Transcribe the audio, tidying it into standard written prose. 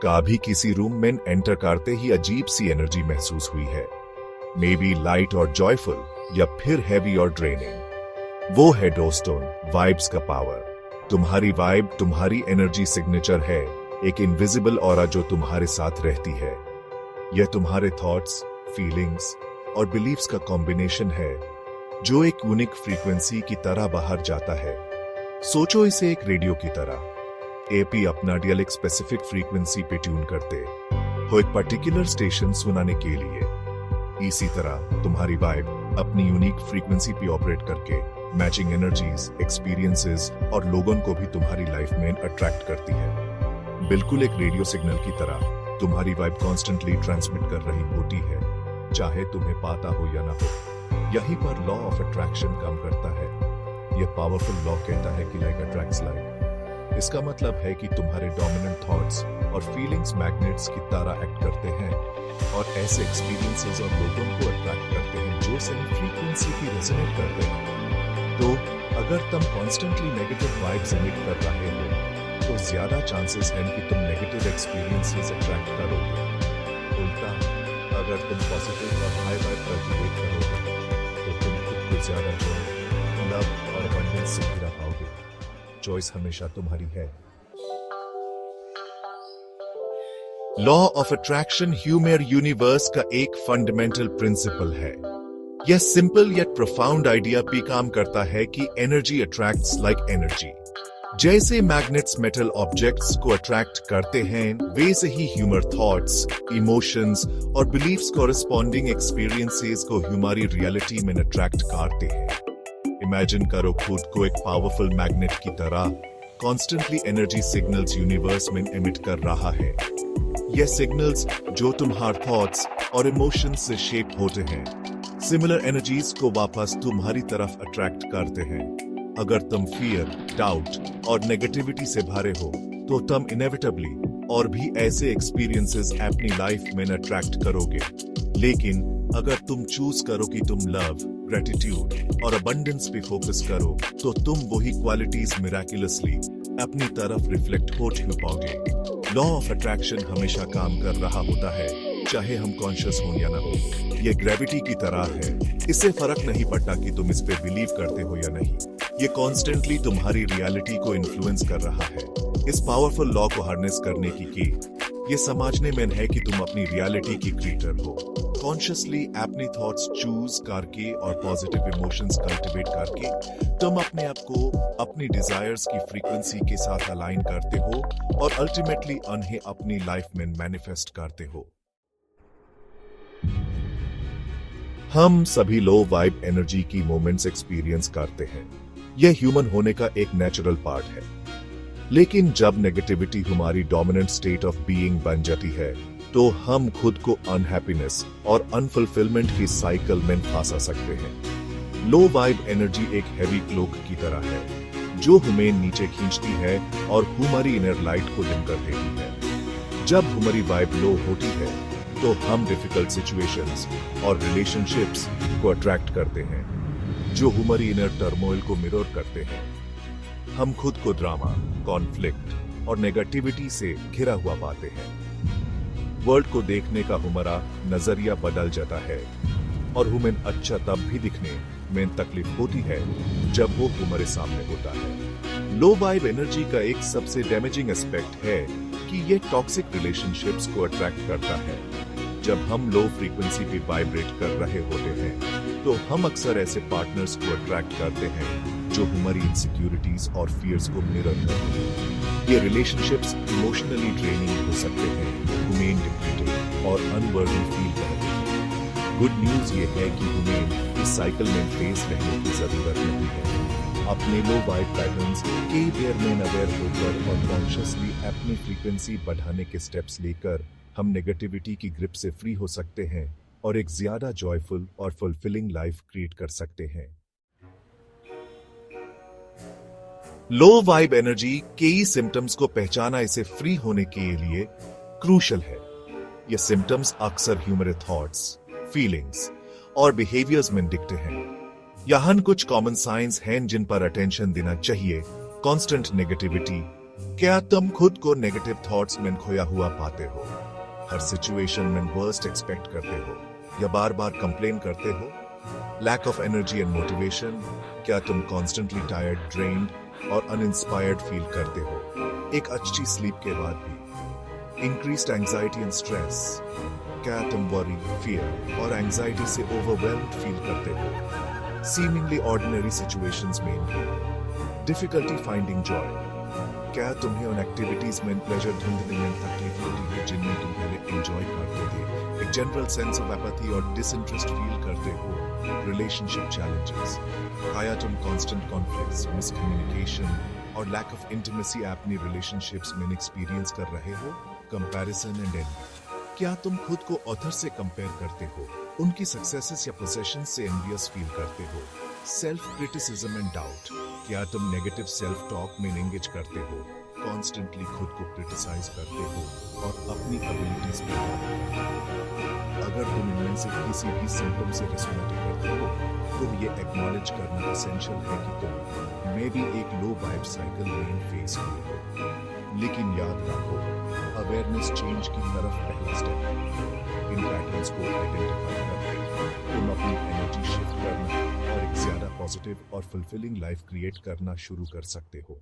कभी किसी रूम में एंटर करते ही अजीब सी एनर्जी महसूस हुई है, मे बी लाइट और जॉयफुल या फिर हैवी और ड्रेनिंग। वो है दोस्तों वाइब्स का पावर। तुम्हारी वाइब तुम्हारी एनर्जी सिग्नेचर है, एक इनविजिबल ऑरा जो तुम्हारे साथ रहती है। यह तुम्हारे थॉट्स, फीलिंग्स और बिलीव्स का कॉम्बिनेशन है जो एक यूनिक फ्रीक्वेंसी की तरह बाहर जाता है। सोचो इसे एक रेडियो की तरह। एपी अपना डियल एक स्पेसिफिक फ्रीक्वेंसी पे ट्यून करते हो एक पर्टिकुलर स्टेशन सुनाने के लिए। इसी तरह तुम्हारी वाइब अपनी यूनिक फ्रीक्वेंसी पे ऑपरेट करके मैचिंग एनर्जीज, एक्सपीरियंसेस और लोगों को भी तुम्हारी लाइफ में अट्रैक्ट करती है। बिल्कुल एक रेडियो सिग्नल की तरह तुम्हारी वाइब कॉन्स्टेंटली ट्रांसमिट कर रही होती है, चाहे तुम्हें पता हो या ना हो। यहीं पर लॉ ऑफ अट्रैक्शन काम करता है। यह पावरफुल लॉ कहता है कि लाइक अट्रैक्ट्स लाइक। इसका मतलब है कि तुम्हारे डोमिनेंट थॉट्स और फीलिंग्स मैग्नेट्स की तरह एक्ट करते हैं और ऐसे एक्सपीरियंसेस और लोगों को अट्रैक्ट करते हैं जो सेम फ्रीक्वेंसी की रेजोनेट करते हैं। तो अगर तुम कॉन्स्टेंटली नेगेटिव वाइब्स एमिट कर रहे हो तो ज्यादा चांसेस हैं कि तुम नेगेटिव एक्सपीरियंसेस अट्रैक्ट करोगे। उल्टा अगर तुम पॉजिटिव और हाई वाइब कल्टीवेट करोगे तो तुम खुद को ज्यादा जॉय, लव और अबंडेंस से घिरा पाओगे। चॉइस हमेशा तुम्हारी है। Law of attraction human universe का एक फंडामेंटल प्रिंसिपल है। यह सिंपल येट प्रोफाउंड आइडिया पे काम करता है कि एनर्जी अट्रैक्ट्स लाइक एनर्जी। जैसे मैग्नेट्स मेटल ऑब्जेक्ट्स को अट्रैक्ट करते हैं, वैसे ही ह्यूमन थॉट्स, इमोशंस और बिलीव्स कॉरेस्पॉन्डिंग एक्सपीरियंसेस को हमारी रियलिटी में अट्रैक्ट करते हैं। इमेजिन करो खुद को एक पावरफुल मैग्नेट की तरह कॉन्स्टेंटली एनर्जी सिग्नल्स यूनिवर्स में एमिट कर रहा है। यह सिग्नल्स जो तुम्हारे थॉट्स और इमोशंस से शेप होते हैं, सिमिलर एनर्जीज को वापस तुम्हारी तरफ अट्रैक्ट करते हैं। अगर तुम फियर, डाउट और नेगेटिविटी से भरे हो तो तुम इनेविटेबली और भी ऐसे एक्सपीरियंसेस अपनी लाइफ में अट्रैक्ट करोगे। लेकिन अगर तुम चूज करो कि तुम लव, ग्रेटिट्यूड और अबंडेंस पे फोकस करो तो तुम वही क्वालिटीज मिराकुलसली अपनी तरफ रिफ्लेक्ट होते पाओगे। लॉ ऑफ अट्रैक्शन हमेशा काम कर रहा होता है, चाहे हम कॉन्शियस हो या ना हो। ये ग्रेविटी की तरह है, इससे फर्क नहीं पड़ता कि तुम इस पे बिलीव करते हो या नहीं। ये कॉन्स्टेंटली तुम्हारी रियलिटी को इन्फ्लुएंस कर रहा है। इस पावरफुल लॉ को हार्नेस करने की ये समझने में है कि तुम अपनी रियलिटी की क्रिएटर हो। कॉन्शियसली अपनी थॉट्स चूज करके और पॉजिटिव इमोशंस कल्टीवेट करके तुम अपने आप को अपनी डिजायर्स की फ्रीक्वेंसी के साथ अलाइन करते हो और अल्टीमेटली उन्हें अपनी लाइफ में मैनिफेस्ट करते हो। हम सभी लो वाइब एनर्जी की मोमेंट्स एक्सपीरियंस करते हैं। यह ह्यूमन होने का एक नेचुरल पार्ट है। लेकिन जब नेगेटिविटी हमारी डोमिनेंट स्टेट ऑफ बीइंग बन जाती है तो हम खुद को अनहैप्पीनेस और अनफुलफिलमेंट की साइकिल में फंसा सकते हैं। लो वाइब एनर्जी एक हैवी क्लोक की तरह है जो हमें नीचे खींचती है और हमारी इनर लाइट को डिम कर देती है। जब हमारी वाइब लो होती है तो हम डिफिकल्ट सिचुएशंस और रिलेशनशिप्स को अट्रैक्ट करते हैं जो हमारी इनर टर्मोइल को मिरर करते हैं। हम खुद को ड्रामा, कॉन्फ्लिक्ट और नेगेटिविटी से घिरा हुआ पाते हैं। वर्ल्ड को देखने का हमारा नजरिया बदल जाता है और हमें अच्छा तब भी दिखने में तकलीफ होती है जब वो हमारे सामने होता है। लो वाइब एनर्जी का एक सबसे डैमेजिंग एस्पेक्ट है कि ये टॉक्सिक रिलेशनशिप्स को अट्रैक्ट करता है। जब हम लो फ्रीक्वेंसी पे वाइब्रेट कर रहे होते हैं तो हम अक्सर ऐसे पार्टनर्स को अट्रैक्ट करते हैं जो हमारी इनसिक्योरिटीज और फियर्स को मिरर करते हैं। ये रिलेशनशिप्स इमोशनली ड्रेनिंग हो सकते हैं, हमें डिप्लीटेड और अनवर्दी फील करते हैं। गुड न्यूज ये है कि हमें इस साइकिल में फेस रहने की जरूरत नहीं है। अपने लो वाइब पैटर्न्स के बेयर में अवेयर होकर और कॉन्शियसली अपनी फ्रीक्वेंसी बढ़ाने के स्टेप्स लेकर हम नेगेटिविटी की ग्रिप से फ्री हो सकते हैं और एक ज्यादा जॉयफुल और फुलफिलिंग लाइफ क्रिएट कर सकते हैं। लो वाइब एनर्जी के सिम्टम्स को पहचाना इसे फ्री होने के लिए क्रूशल है। ये सिम्टम्स अक्सर ह्यूमन थॉट्स, फीलिंग्स और बिहेवियर्स में दिखते हैं। यहाँ कुछ कॉमन साइंस हैं जिन पर अटेंशन देना चाहिए। कांस्टेंट नेगेटिविटी, क्या तुम खुद को नेगेटिव थॉट्स में खोया हुआ पाते हो? हर सिचुएशन में वर्स्ट एक्सपेक्ट करते हो या बार बार कंप्लेन करते हो? Lack of energy and motivation? क्या तुम कॉन्स्टेंटली टायर्ड, ड्रेन्ड और अनइंस्पायर्ड फील करते हो एक अच्छी स्लीप के बाद भी? Increased anxiety and stress? क्या तुम वरी, फियर और एंजाइटी से ओवरवेल्म्ड फील करते हो सीमिंगली ऑर्डिनरी सिचुएशंस में भी? Difficulty finding joy? क्या तुम्हें उन एक्टिविटीज में प्लेजर ढूंढने में तकलीफ होती है जिनमें तुम पहले एंजॉय करते थे? एक जनरल सेंस ऑफ एपैथी और डिसइंटरेस्ट फील करते हो? Relationship challenges? आया तुम कांस्टेंट कॉन्फ्लिक्ट्स, मिसकम्युनिकेशन और लैक ऑफ इंटीमेसी अपनी रिलेशनशिप्स में एक्सपीरियंस कर रहे हो? Comparison and envy? क्या तुम खुद को अदर से कंपेयर करते हो? उनकी सक्सेसेस या पोजीशंस से एनवियस फील करते हो? Self criticism and doubt? क्या तुम नेगेटिव सेल्फ टॉक में एंगेज करते हो? कॉन्स्टेंटली खुद को क्रिटिसाइज करते हो और अपनी एबिलिटीज पे डाउट करते हो? अगर तुम इनमें से किसी भी सिम्टम से रेजोनेट करते हो तो ये एक्नॉलेज करना एसेंशियल है कि तुम मे बी एक लो वाइब साइकिल में फेस किए हो। लेकिन याद रखो, अवेयरनेस चेंज की तरफ पहला स्टेप है। इन पैटर्न्स को आइडेंटिफाई करके तुम अपनी एनर्जी शिफ्ट करना और एक ज्यादा पॉजिटिव और फुलफिलिंग लाइफ क्रिएट करना शुरू कर सकते हो।